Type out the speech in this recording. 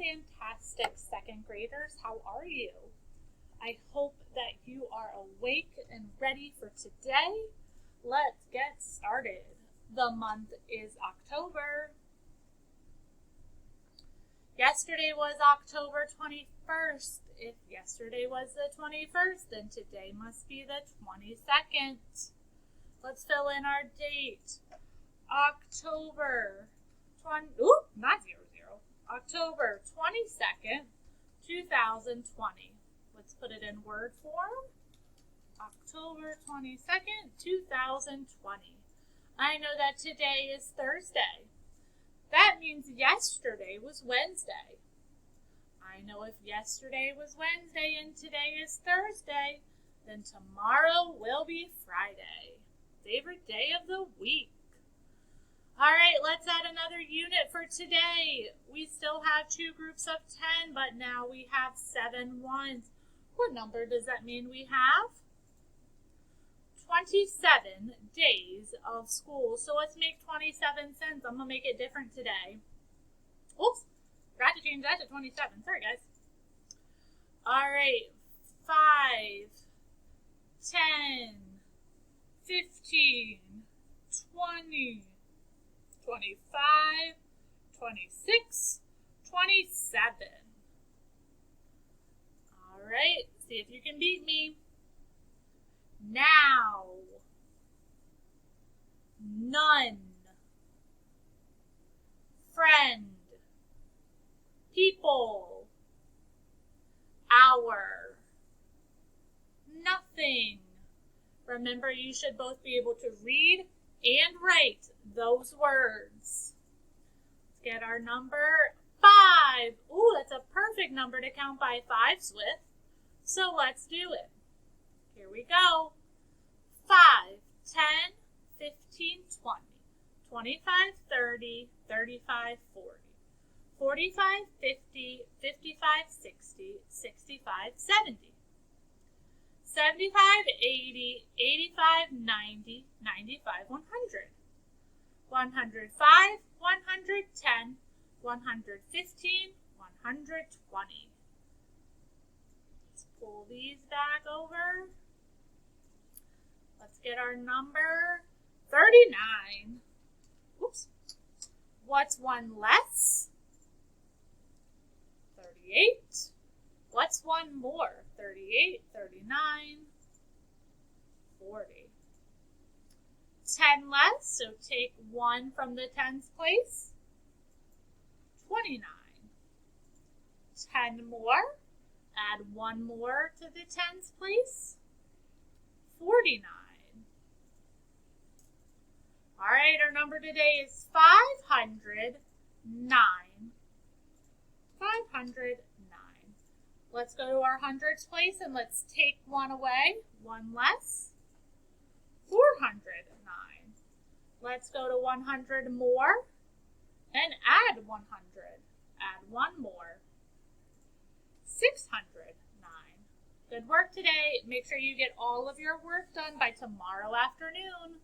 fantastic second graders. How are you? I hope that you are awake and ready for today. Let's get started. The month is October. Yesterday was October 21st. If yesterday was the 21st, then today must be the 22nd. Let's fill in our date. October 22nd, 2020. Let's put it in word form. October 22nd, 2020. I know that today is Thursday. That means yesterday was Wednesday. I know if yesterday was Wednesday and today is Thursday, then tomorrow will be Friday. Favorite day of the week. All right, let's add another unit for today. We still have 2 groups of 10, but now we have 7 ones. What number does that mean we have? 27 days of school. So let's make 27 cents. I'm going to make it different today. Oops, forgot to change that to 27. Sorry, guys. All right, 5, 10, 15, 20, 25, 26, 27. All right, see if you can beat me. Now, none, friend, people, hour, nothing. Remember, you should both be able to read and write those words. Let's get our number 5. Ooh, that's a perfect number to count by 5s with. So let's do it. Here we go. 5, 10, 15, 20, 25, 30, 35, 40, 45, 50, 55, 60, 65, 70. 75, 80, 85, 90, 95, 100. 105, 110, 115, 120. Let's pull these back over. Let's get our number 39. Oops. What's one less? 38. What's one more? 38, 39, 40. 10 less, so take 1 from the tens place. 29. 10 more, add 1 more to the tens place. 49. All right, our number today is 509. 509. Let's go to our hundreds place and let's take 1 away. 1 less. 409. Let's go to 100 more and add 100. Add 1 more. 609. Good work today. Make sure you get all of your work done by tomorrow afternoon.